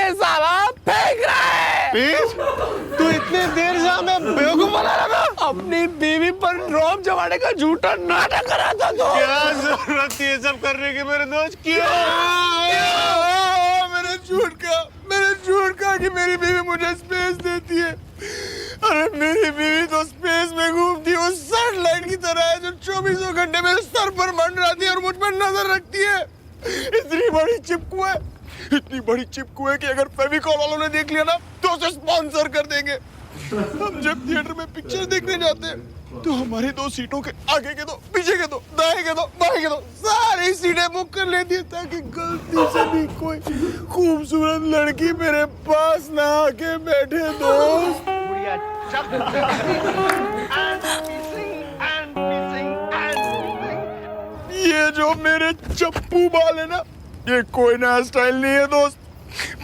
ये साला फेंक रहा है। तू इतनी देर से हमें बेवकूफ बना रहा था। अपनी बीवी पर रौब जमाने का झूठा नाटक कर रहा था तो। क्या जरूरत थी ये सब करने की मेरे दोस्त? क्यों? मैंने झूठ कहा कि मेरी बीवी मुझे स्पेस देती है। अरे मेरी बीवी तो स्पेस में घूमती है, उस सैटेलाइट की तरह है जो 24 घंटे मेरे सर पर मंडराती है और मुझ पर नजर रखती है। इतनी बड़ी चिपकू है कि अगर फेविकॉल वालों ने देख लिया ना तो उसे स्पॉन्सर कर देंगे। हम जब थिएटर में पिक्चर देखने जाते हैं तो हमारी 2 सीटों के आगे के 2, पीछे के 2, दाएं के 2, बाएं के 2 सारी सीटें बुक कर लेती है ताकि गलती से भी कोई खूबसूरत लड़की मेरे पास ना आके बैठे। दोस्त ये जो मेरे चप्पू बाल है ना, ये कोई नया स्टाइल नहीं है दोस्त।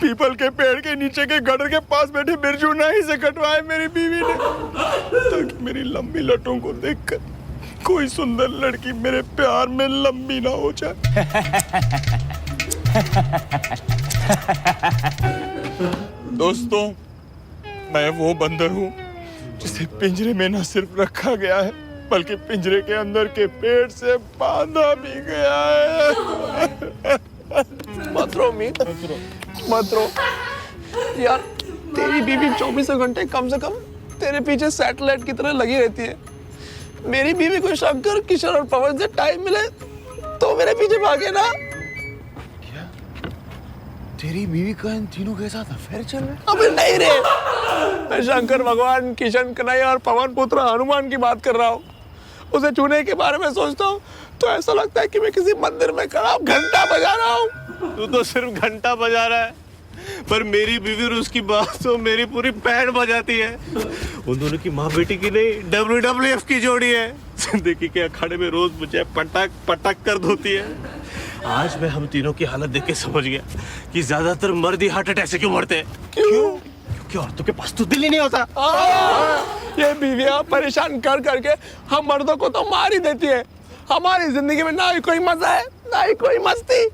पीपल के पेड़ के नीचे के गटर के पास बैठे बिरजू नाई से कटवाए मेरी बीवी ने ताकि मेरी लंबी लटों को देखकर कोई सुंदर लड़की मेरे प्यार में लंबी ना हो जाए। दोस्तों, मैं वो बंदर हूँ जिसे पिंजरे में न सिर्फ रखा गया है बल्कि पिंजरे के अंदर के पेड़ से बांधा भी गया है। मत रो यार, तेरी बीवी 24 घंटे कम से कम तेरे पीछे सैटेलाइट की तरह लगी रहती है। मेरी बीवी को शंकर, किशोर और पवन से टाइम मिले तो मेरे पीछे भागे ना। क्या तेरी बीवी का इन तीनों के साथ अफेयर चल रहा है? अबे नहीं रे, मैं शंकर भगवान, किशन कन्हैया और पवन पुत्र हनुमान की बात कर रहा हूँ। उसे छूने के बारे में सोचता हूँ तो ऐसा लगता है कि मैं किसी मंदिर में खड़ा घंटा बजा रहा हूँ। तू तो सिर्फ घंटा बजा रहा है, पर मेरी बीवी और उसकी बात तो मेरी पूरी बैंड बजाती है। उन दोनों की माँ बेटी की नहीं, WWF की जोड़ी है। जिंदगी के अखाड़े में रोज मुझे पटक पटक कर धोती है। आज मैं हम तीनों की हालत देख के समझ गया कि ज्यादातर मर्द ही हार्ट अटैक से क्यों मरते हैं। क्यों? क्योंकि औरतों के पास तो दिल ही नहीं होता। ये बीवियां परेशान कर करके हम मर्दों को तो मार ही देती है। हमारी जिंदगी में ना ही कोई मजा है ना ही कोई मस्ती,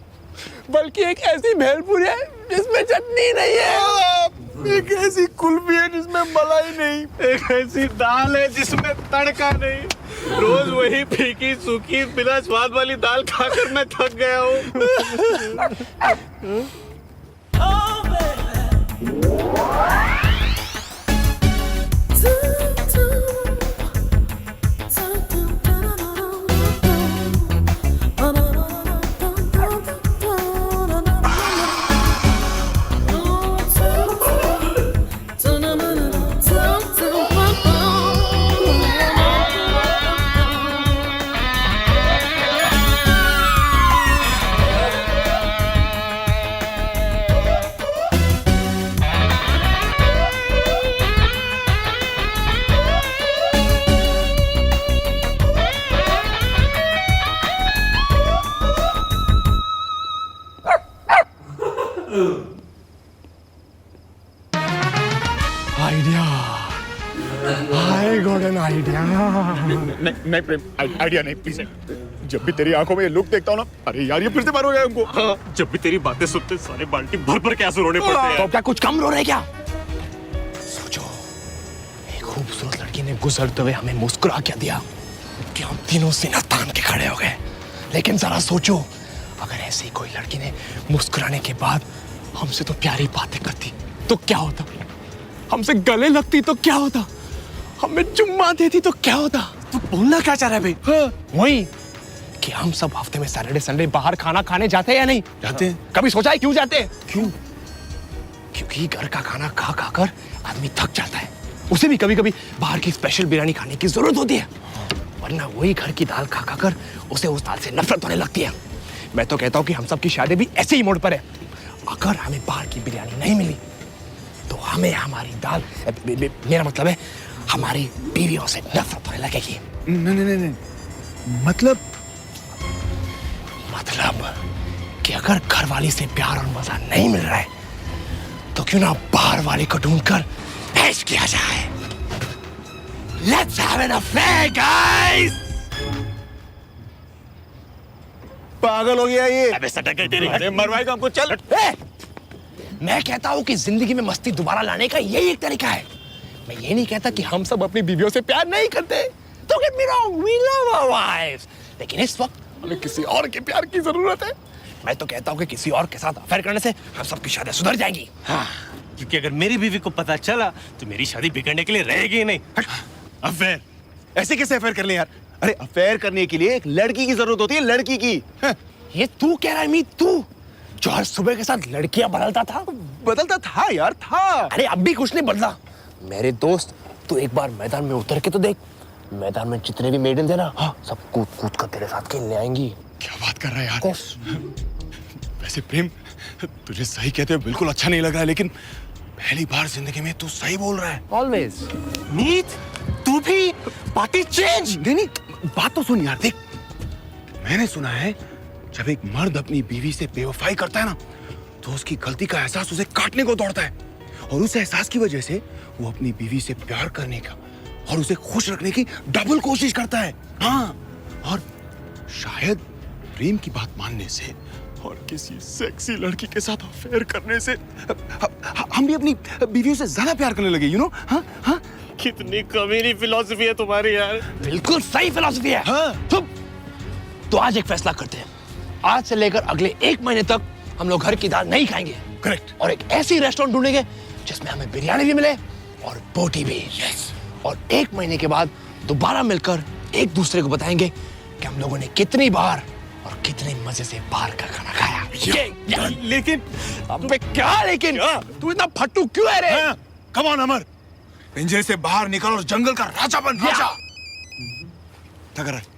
बल्कि एक ऐसी भेलपुरी है जिसमें चटनी नहीं है, एक ऐसी कुल्फी है जिसमें मलाई नहीं, एक ऐसी दाल है जिसमें तड़का नहीं। रोज वही फीकी सूखी बिना स्वाद वाली दाल खाकर मैं थक गया हूँ। नहीं प्रेम, आइडिया नहीं प्लीज। जब भी तेरी आंखों में ये लुक देखता हूँ ना, अरे यार ये फिर से बार हो गया हमको। हाँ, जब भी तेरी बातें सुनते सारे बाल्टी भर भर के आंसू रोने पड़ते हैं। तो क्या कुछ कम रो रहे क्या? सोचो, एक खूबसूरत लड़की ने गुजरते हुए हमें मुस्कुरा क्या दिया कि हम तीनों सीना तान के खड़े हो गए। लेकिन जरा सोचो, अगर ऐसी कोई लड़की ने मुस्कुराने के बाद हमसे तो प्यारी बातें करती तो क्या होता? हमसे गले लगती तो क्या होता? हमें चुम्मा देती तो क्या होता? तू बोलना क्या चाह रहा है भाई? हाँ, वही कि हम सब हफ्ते में सैटरडे संडे बाहर खाना खाने जाते हैं या नहीं जाते हैं। कभी सोचा है क्यों जाते हैं? क्यों? क्योंकि घर का खाना खा खा कर आदमी थक जाता है। उसे भी कभी कभी बाहर की स्पेशल बिरयानी खाने की जरूरत होती है, वरना वही घर की दाल खा खा कर उसे उस दाल से नफरत होने लगती है। मैं तो कहता हूँ कि हम सब की शादी भी ऐसे ही मोड़ पर है। अगर हमें बाहर की बिरयानी नहीं मिली तो हमें हमारी दाल, मेरा मतलब है हमारी बीवियों से नफरत होने लगेगी। नहीं, मतलब कि अगर घर वाली से प्यार और मजा नहीं मिल रहा है तो क्यों ना बाहर वाले को ढूंढकर ऐश किया जाए। Let's have an affair, guys! पागल हो गया ये। अबे सटक गई तेरी। अरे मरवाएगा हमको, चल। मैं कहता हूँ कि जिंदगी में मस्ती दोबारा लाने का यही एक तरीका है। मैं ये नहीं कहता कि हम सब अपनी बीवियों से प्यार नहीं करते। Don't get me wrong, we love our wives। लेकिन इस वक्त हमें किसी और के प्यार की जरूरत है। मैं तो कहता हूँ कि किसी और के साथ अफेयर करने से हम सबकी शादी सुधर जाएंगी। हाँ, क्योंकि अगर मेरी बीवी को पता चला तो मेरी शादी बिगड़ने के लिए रहेगी ही नहीं। अफेयर? ऐसे कैसे अफेयर कर ले यार? अरे अफेयर करने के लिए एक लड़की की जरूरत होती है, लड़की की। ये तू कह रहा है मीत, तू जो हर सुबह के साथ लड़कियां बदलता था? बदलता था यार, था। अरे अब भी कुछ नहीं बदला मेरे दोस्त। तू एक बार मैदान में उतर के तो देख, मैदान में जितने भी मेडन थे ना, हाँ, सब कूद कूद कर तेरे साथ खेलने आएंगी। क्या बात कर रहा है यार? वैसे प्रेम, तुझे सही कहते हुए बिल्कुल अच्छा नहीं लग रहा है, लेकिन पहली बार जिंदगी में तू सही बोल रहा है। ऑलवेज। मीत, तू भी पार्टी चेंज। नहीं, बात तो सुन यार। देख, मैंने सुना है जब एक मर्द अपनी बीवी से बेवफाई करता है ना, तो उसकी गलती का एहसास उसे काटने को दौड़ता है, और उस एहसास की वजह से वो अपनी बीवी से प्यार करने का और उसे खुश रखने की डबल कोशिश करता है। हाँ, और शायद प्रेम की बात मानने से और किसी सेक्सी लड़की के साथ अफेयर करने से हम भी अपनी बीवियों से ज्यादा प्यार करने लगे, यू नो। हाँ हाँ, कितनी कमीनी फिलॉसफी है तुम्हारी यार। बिल्कुल सही फिलॉसफी है। हाँ। तो आज एक फैसला करते हैं, आज से लेकर अगले 1 महीने तक हम लोग घर की दाल नहीं खाएंगे। करेक्ट। और एक ऐसी रेस्टोरेंट ढूंढेंगे जिसमें हमें बिरयानी भी मिले और बोटी भी। यस। और 1 महीने के बाद दोबारा मिलकर एक दूसरे को बताएंगे कि हम लोगों ने कितनी बार और कितने मजे से बाहर का खाना खाया। लेकिन अबे क्या लेकिन? तू इतना फट्टू क्यों है रे? कम ऑन अमर, पिंजरे से बाहर निकल और जंगल का राजा बन। राजा। क्या कर रहा है?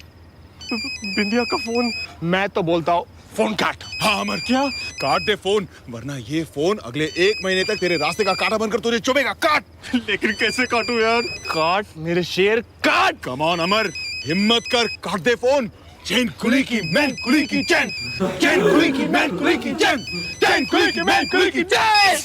बिंदिया का फोन। मैं तो बोलता हूँ फोन काट। हाँ अमर, क्या? काट दे फोन, वरना ये फोन अगले 1 महीने तक तेरे रास्ते का कांटा बनकर तुझे चुभेगा। काट। लेकिन कैसे काटूं यार? काट मेरे शेर, काट। कम ऑन अमर, हिम्मत कर, काट दे फोन। चैन कुली की मैन कुली की चैन, चैन कुली की मैन कुली की चैन, चैन कुली की मैन कुली की चैन।